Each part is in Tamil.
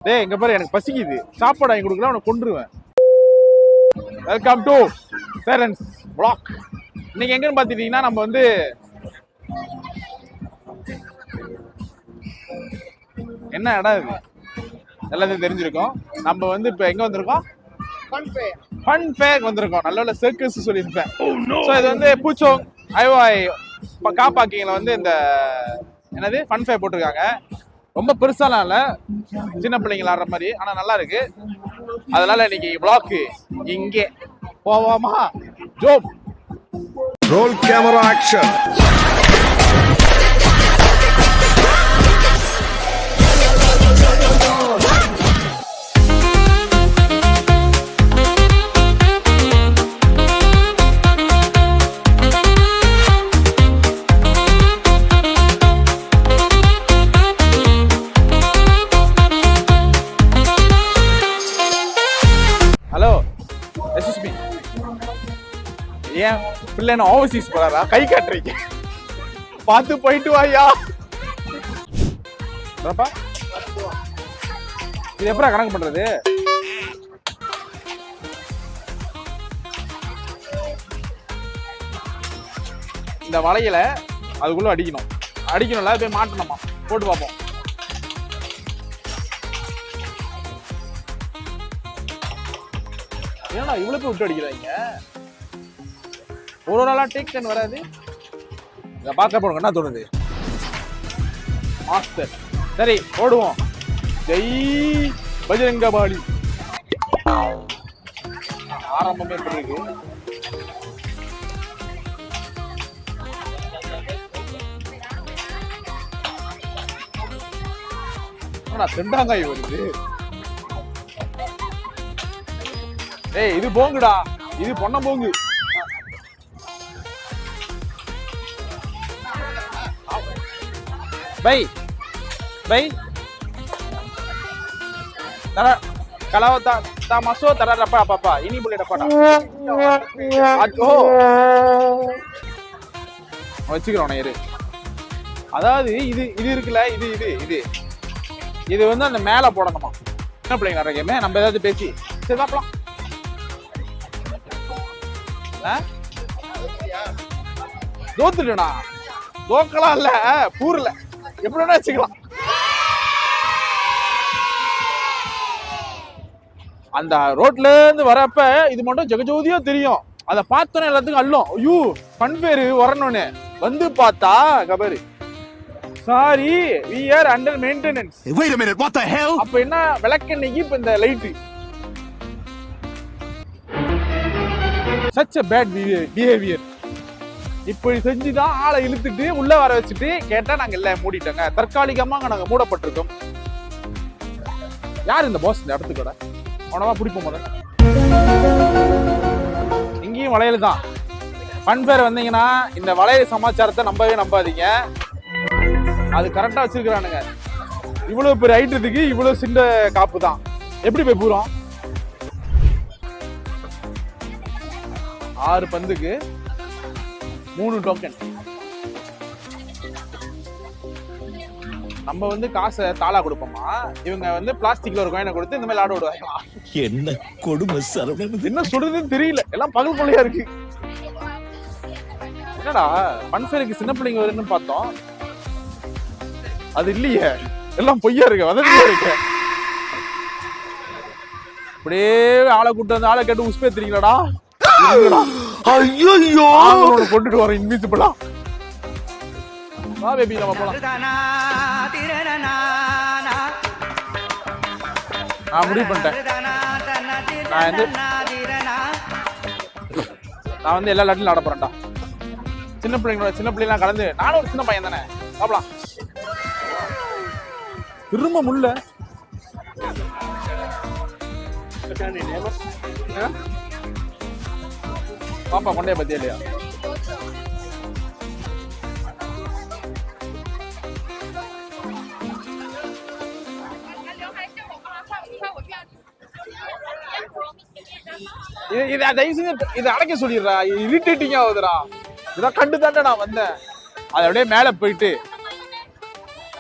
டேய் இங்க பாரு எனக்கு பசிக்குது சாப்பாடு வாங்கி கொடுக்கல உனக்கு கொன்றுவேன். Welcome to Cheran's vlog. இன்னைக்கு எங்கன்னு பாத்துட்டீங்கன்னா நம்ம வந்து என்ன இடம் இது எல்லாத்தையும் தெரிஞ்சிருக்கோம். நம்ம வந்து இப்ப எங்க வந்திருக்கோம்? ஃபன் ஃபேர் வந்திருக்கோம். நல்ல சர்க்கஸ் சொல்லியிருப்பேன். ஸோ இது வந்து பூச்சோங் ஐவாய் காப்பாக்கிங்கில் வந்து இந்த என்னது ஃபன் ஃபேர் போட்டிருக்காங்க. ரொம்ப பெருசாலாம் இல்லை, சின்ன பிள்ளைங்க விளாடுற மாதிரி, ஆனால் நல்லா இருக்கு. அதனால இன்னைக்கு vlog இங்கே போவோமா? ஜோப் roll camera action. Hello SSP, ஏன் பிள்ளை என்ன ஓவர்சீஸ் போறாரா? கை காட்டுறீங்க, பார்த்து போயிட்டு வாயா. இது எப்படா கணக்கு பண்றது? இந்த வளையல அதுக்குள்ள அடிக்கணும்ல, போய் மாட்டணுமா? போட்டு பார்ப்போம். ஏன்னா இவ்வளவு போய் விட்டு அடிக்கிறாங்க. ஒரு நாளா டேக் டென் வராது. இதை பார்க்க போடுங்க, என்ன தோணுது மாஸ்டர்? சரி ஓடுவோம். ஜெய் பஜரங்கபாலி. ஆரம்பமே எப்படி இருக்கு? செண்டாங்காய் வருது. ஏய் இது போங்குடா, இது பொண்ண போங்கு. பை பை தர கலவ தா மசோ தர ரப்பா பாப்பா இனி புள்ளை டப்பாடா. ஓ வச்சுக்கிறோம் இரு. அதாவது இது இது இருக்குல்ல, இது இது இது இது வந்து அந்த மேல போடணுமா? என்ன பிள்ளைங்க நிறைய கேமே நம்ம ஏதாவது பேசி சரி பார்க்கலாம். தோத்துட்டா தோக்கலாம் இல்ல, பூர்ல எப்படி வேணா வச்சுக்கலாம். அந்த ரோட்ல இருந்து வரப்ப இது மட்டும் ஜெகஜோதியா தெரியும். அதை பார்த்தோன்னே எல்லாத்துக்கும் அள்ளும். ஐயோ ஃபன் ஃபேர் வரணும்னு வந்து பார்த்தா கபரு sorry we are under maintenance. Wait a minute, what the hell? அப்ப என்ன விளக்கெண்ணைக்கு இப்ப இந்த light such a bad behavior. இப்படி செஞ்சுதான் ஆளை இழுத்துட்டு உள்ள வர வச்சுட்டு கேட்டா நாங்க எல்லாம் மூடிட்டோங்க, தற்காலிகமாக நாங்க மூடப்பட்டிருக்கோம். யார் இந்த பாஸ் இந்த இடத்துக்கு கூட? உனவா பிடிப்போம். முதல்ல இங்கேயும் வளையல் தான். ஃபன் ஃபேர் வந்தீங்கன்னா இந்த வளையல் சமாச்சாரத்தை நம்பவே நம்பாதீங்க. அது கரெக்டா வச்சிருக்கிறானுங்க. இவ்வளவு பெரிய ஐட்டத்துக்கு இவ்வளவு சின்ன காப்பு தான். எப்படி போய் பூரம் 6 பந்துக்கு 3 டோக்கன். நம்ம வந்து காசை தாளா கொடுப்போமா, இவங்க வந்து பிளாஸ்டிக்ல ஒரு காயினை கொடுத்து இந்த மாதிரி ஆட விடுவாங்களா? என்ன கொடுமை சரவணன், என்ன சொல்றதுன்னு தெரியல. எல்லாம் பகல் கொள்ளையா இருக்கு. என்னடா ஃபன் ஃபேருக்கு சின்ன பிள்ளைங்க வருன்னு பார்த்தோம், அது இல்லையே, எல்லாம் பொய்யா இருக்கு, வதந்தியா இருக்கு. அப்படியே ஆளை கூட்டு வந்து ஆளை கேட்டு உஸ்பே தெரியுங்களா? ஐயோ கொண்டுட்டு வர இன்விசிபிளா. வா பேபி நம்ம போலாம். நான் முடிவு பண்ணிட்டேன். நான் வந்து எல்லா லாட்டிலும் ஆட போறேன்டா. சின்ன பிள்ளைங்களாம் கலந்து, நானும் ஒரு சின்ன பையன் தானே, பாப்பலாம். திரும்ப முள்ள பாப்பா கொண்டே பத்தியா இல்லையா? இதை அடைக்க சொல்லிடுறா, இரிட்டேட்டிங்கா ஆகுதுடா. இதான் கண்டு தாண்டா நான் வந்தேன். அது அப்படியே மேல போயிட்டு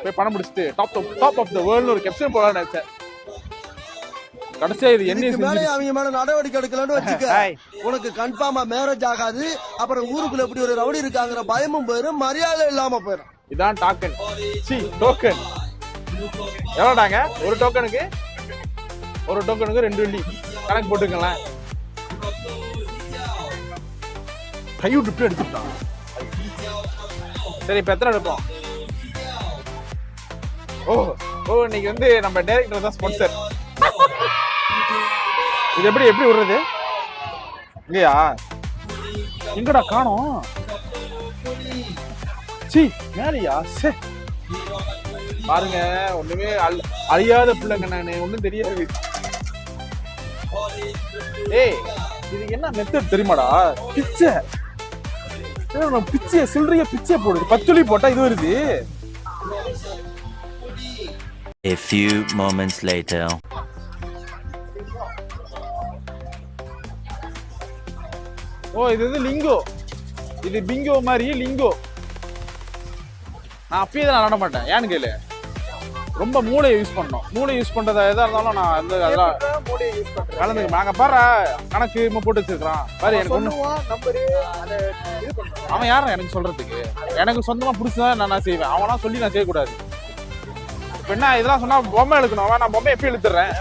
போய் பணம் முடிச்சுட்டு டாப் ஆஃப் த வேர்ல்ட்னு ஒரு கேப்ஷன் போடலாம்னு நினைச்சேன். கடைசியா இது என்ன இதுக்கு மேல அவங்க மேல நடவடிக்கை எடுக்கலன்னு வச்சுக்க ஹாய். உனக்கு கன்ஃபார்மா மேரேஜ் ஆகாது. அப்புறம் ஊருக்குள்ள எப்படி ஒரு ரவுடி இருக்காங்கிற பயமும் போயிரும், மரியாதை இல்லாம போயிரும். இதான் டாக்கன் டோக்கன். எவ்வளோடாங்க ஒரு டோக்கனுக்கு? ஒரு டோக்கனுக்கு 2 வெள்ளி கணக்கு போட்டுக்கலாம். கை விட்டு எடுத்துட்டான். சரி இப்ப எத்தனை எடுப்போம்? ஓ இன்னைக்கு வந்து நம்ம டைரக்டர் தான் ஸ்பான்சர். இது எப்படி விடுறது? இல்லையா எங்கடா காணோம்? சி மேலையா? பாருங்க ஒண்ணுமே அழியாத பிள்ளைங்க, நானு ஒண்ணும் தெரியாது. ஏய் இது என்ன மெத்தட் தெரியுமாடா? பிச்சை பிச்சை சில்லறைய பிச்சை போடுது. 10 துளி போட்டா இது வருது. A few moments later. இது வந்து லிங்கோ. இது பிங்கோ மாதிரி லிங்கோ. நான் அப்பயே நான் நட மாட்டேன். ஏன்னு கேளு, ரொம்ப மூளையை யூஸ் பண்ணணும். மூளை யூஸ் பண்றதா எதா இருந்தாலும் நான் வந்து அதெல்லாம் கலந்துக்க. நாங்க பாரு கணக்கு போட்டு வச்சிருக்கான் பாரு. எனக்கு ஒண்ணு அவன் யாரும் எனக்கு சொல்றதுக்கு? எனக்கு சொந்தமா புடிச்சுதான் நான் செய்வேன். அவனா சொல்லி நான் செய்யக்கூடாது. இப்ப என்ன இதெல்லாம் சொன்னா பொம்மை இழுக்கணும். நான் பொம்மை எப்பயும் இழுத்துறேன்.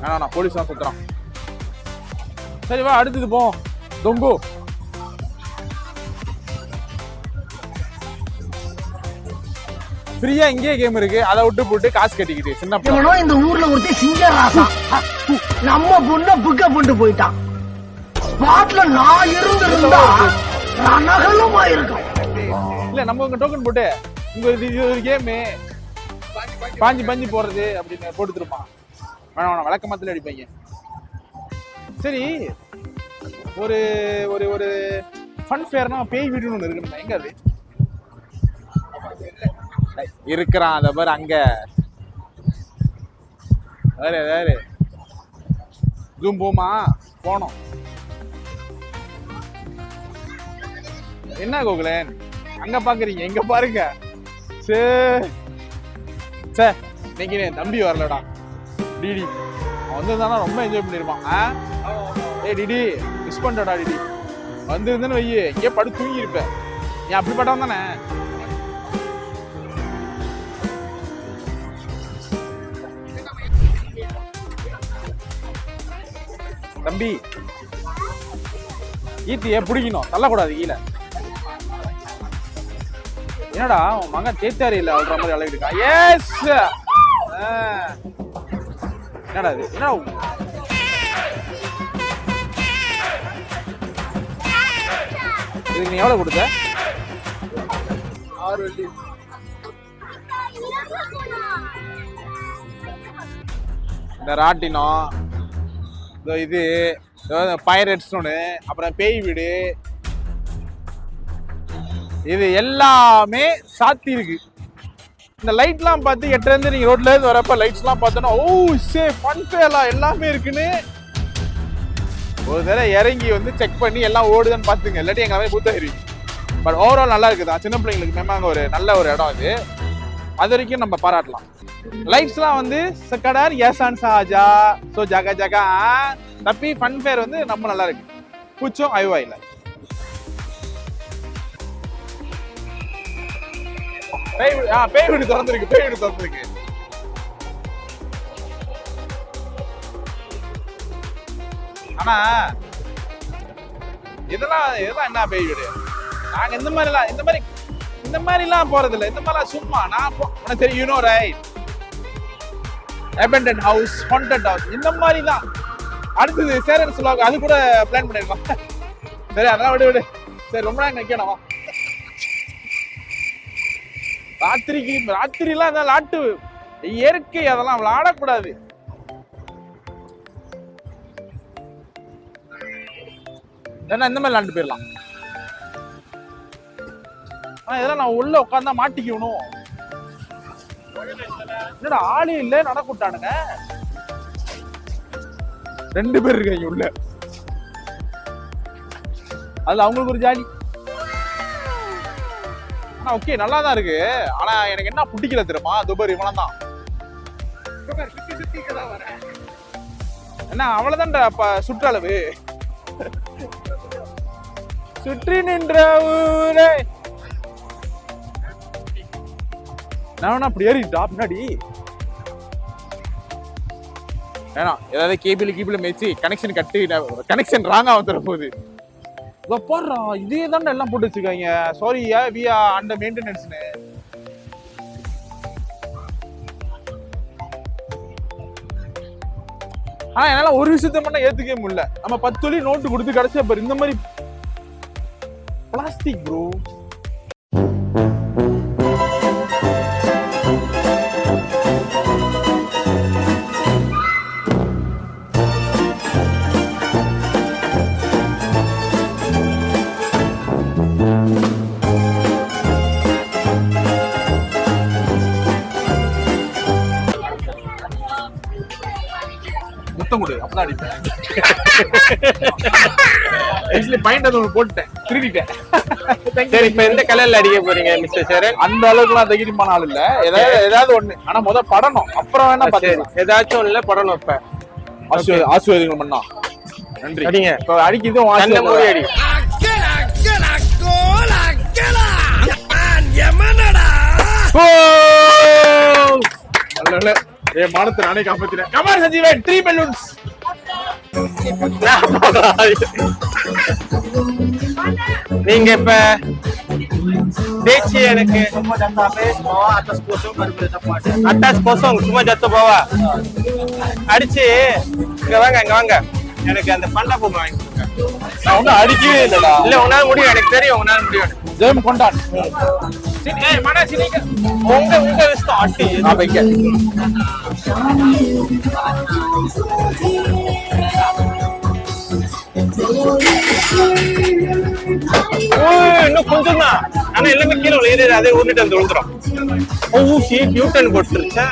நான் போலீஸ் தான் சுத்துறான். சரி வா அடுத்தது போ. தொங்கு ஃப்ரீயா இங்கே கேம் இருக்கு. அதை விட்டு போட்டு காசு கட்டிக்கிட்டு சின்ன இவனோ இந்த ஊர்ல ஒருத்தர் சிங்கராசா நம்ம பொண்ண புக்க கொண்டு போயிட்டான். பாட்ல நான் இருந்திருந்தா ரணகலமா இருக்கும். இல்ல நம்ம உங்க டோக்கன் போட்டு உங்க இது ஒரு கேம் பாஞ்சி போறது அப்படின்னு போட்டு திருப்பான். வேணாம் விளக்கமாத்துல அடிப்பாங்க. சரி ஒரு ஒரு ஒரு ஃபன் ஃபேர்னா பேய் வீடுன்னு ஒன்று இருக்குன்னு எங்க அது இருக்கிறான்? அத பாரு அங்க வேறு ஜூம் போமா போனோம். என்ன கோகுலன் அங்க பாக்குறீங்க? எங்க பாருங்க. சே இன்னைக்கு என் தம்பி வரலடா டிடி. அவன் வந்திருந்தானா ரொம்ப என்ஜாய் பண்ணிருப்பான். ஏய் டிடி மிஸ் பண்ணடா டிடி. வந்திருந்தேன்னு வையே இங்கே படுத்து தூங்கி இருப்பேன். ஏன் அப்படிப்பட்டவன் தானே? தம்பி ஈத்திய பிடிக்கணும், தள்ளக்கூடாது கீழே. என்னடா உன் மகன் தேத்தாரி இல்ல அல்ற மாதிரி அழகிட்டு இருக்கான். எஸ் என்னடா இது? என்ன இதுக்கு நீ எவ்வளவு கொடுத்த? 6 வெள்ளி. இந்த ராட்டினம் இது பைரட்ஸ் ஒன்று, அப்புறம் பேய் வீடு, இது எல்லாமே சாத்தி இருக்கு. இந்த லைட்லாம் பார்த்து 8 இருந்து நீங்க ரோட்ல இருந்து வரப்ப லைட்ஸ்லாம் பார்த்தோன்னா ஃபன் ஃபேலா எல்லாமே இருக்குன்னு ஒரு தடவை இறங்கி வந்து செக் பண்ணி எல்லாம் ஓடுதுன்னு பார்த்துங்க. இல்லாட்டி எங்க மாதிரி புத்தகரி. பட் ஓவரால் நல்லா இருக்குதான். சின்ன பிள்ளைங்களுக்கு மேமாங்க ஒரு நல்ல ஒரு இடம் இது. அது வரைக்கும் நம்ம பாராட்டலாம். லைட்ஸ்லாம் வந்து சக்கடார் ஏசான் சாஜா ஸோ ஜகா ஜகா தப்பி ஃபன் ஃபேர் வந்து நம்ம நல்லா இருக்கு. பூச்சோம் ஐவாயில பேய் வீடு திறந்துருக்கு. பேய் வீடு திறந்துருக்கு. ஆனா இதெல்லாம் என்ன பேய் வீடு? நாங்க இந்த மாதிரி எல்லாம் போறது இல்ல. இந்த மாதிரி சும்மா நான் உனக்கு தெரியும், you know right, abandoned house, haunted house, இந்த மாதிரி தான். அடுத்தது சேரன் சொல்லுவாங்க, அது கூட பிளான் பண்ணிருக்கோம். சரி அதெல்லாம் விடு. சரி ரொம்ப நேரம் நிக்கணும். ராத்திரி எல்லாம் அதெல்லாம் லாட்டு இயற்கை, அதெல்லாம் விளையாடக்கூடாது. ஏன்னா இந்த மாதிரி விளாண்டு போயிடலாம். ஆனா இதெல்லாம் நான் உள்ள உட்காந்தா மாட்டிக்கணும். என்னடா ஆளே இல்ல, நடக்கூட்டானுங்க. 2 பேர் இருக்காங்க உள்ள. அதுல அவங்களுக்கு ஒரு ஜாலி. ஆனா ஓகே நல்லா தான் இருக்கு. ஆனா எனக்கு என்ன பிடிக்கல தெரியுமா? துபர் இவன தான் என்ன அவ்வளவுதான்டா சுற்றளவு. சுற்றி நின்ற ஊரே. நான் அப்படி ஏறிட்டா பின்னாடி வேணாம். ஏதாவது கேபிள் மேய்ச்சி கனெக்ஷன் கட்டி கனெக்ஷன் ராங்கா வந்துட போகுது. போடுறா இதே தானே எல்லாம் போட்டு வச்சிருக்காங்க. சாரி வி ஆர் அண்டர் மெயின்டெனன்ஸ்னு. ஆனா என்னால ஒரு விஷயத்த மட்டும் ஏத்துக்கவே முடியல. நம்ம 10 தொழி நோட்டு கொடுத்து கடைசியா பாரு இந்த மாதிரி பிளாஸ்டிக் ப்ரோ. முத்தம் கொடு அப்பதான் அடிப்பேன். ஆக்சுவலி பாயிண்ட் அது ஒன்று போட்டுட்டேன், திருடிட்டேன். சரி, இப்ப எந்த கலர்ல அடிக்க போறீங்க மிஸ்டர் சேரன்? அந்த அளவுக்குலாம் தைரியமான ஆள் இல்ல. ஏதாவது ஒண்ணு ஆனா படணும், அப்புறம் வேணா பாத்துக்கலாம். ஏதாச்சும் ஒண்ணுல படணும். இப்ப ஆசீர்வாதங்கள் பண்ணா நன்றி. அடிங்க. இப்ப அடிக்குதும் கண்ண மூடி அடி. நல்ல என் மானத்தை நானே காப்பாத்தினேன். Come on Sanjeevan 3 balloons. நீங்க இப்ப தேய்ச்சி எனக்கு அட்டாச் போசம் சும்மா ஜத்து போவா அடிச்சு இங்க வாங்க எனக்கு அந்த பண்டா பொம்மை வாங்கி கொடுங்க. நான் ஒன்னும் அடிக்கவே இல்லடா. இல்ல உன்னால முடியும், எனக்கு தெரியும் உன்னால முடியும். ஜெயம் கொண்டான். உங்க இஷ்டம் அட்டி நான் வைக்க. இன்னும் கொஞ்சம் தான். ஆனா எல்லாமே கீழே விளையாடு, அதே ஊர்னிட்டு வந்து விழுந்துரும். ஊசி டியூட்டன் போட்டுருச்சா?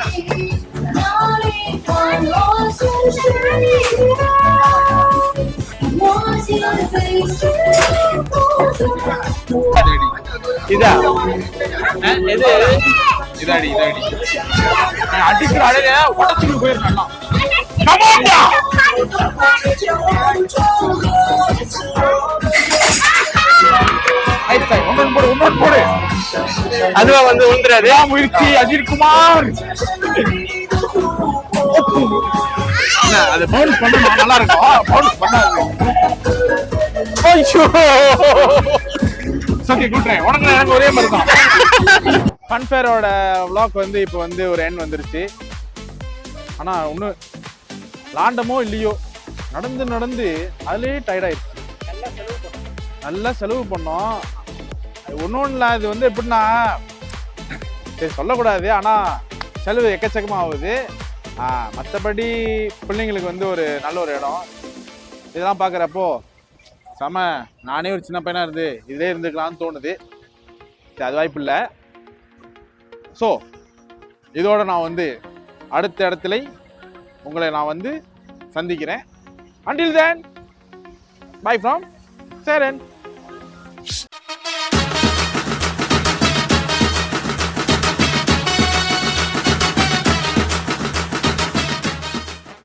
இதா எது இதாடி அடிக்கிற அழக உடச்சுட்டு போயிருக்கான். போடு. அதுவா வந்து உந்துறாது முயற்சி அஜித் குமார். அது பவுன்ஸ் பண்ண நல்லா இருக்கும். பவுன்ஸ் பண்ணாது. சரி குட்ரே உனக்கு எனக்கு ஒரே மாதிரி தான். ஃபன்ஃபேரோட vlog வந்து இப்போ வந்து ஒரு எண்ட் வந்துருச்சு. ஆனா ஒன்றும் லாண்டமோ இல்லையோ நடந்து அதுலேயே டயர்டாயிடுச்சு. நல்லா செலவு பண்ணோம். ஒன்றும் இல்லை, இது வந்து எப்படின்னா சரி சொல்லக்கூடாது, ஆனால் செலவு எக்கச்சக்கமாக ஆகுது. மற்றபடி பிள்ளைங்களுக்கு வந்து ஒரு நல்ல ஒரு இடம். இதெல்லாம் பார்க்குறப்போ செம நானே ஒரு சின்ன பையனாக இருந்து இதிலே இருந்துக்கலாம்னு தோணுது. சரி அது வாய்ப்பு இல்லை. ஸோ இதோட நான் வந்து அடுத்த இடத்துல உங்களை நான் வந்து சந்திக்கிறேன். Until then, bye from Saren.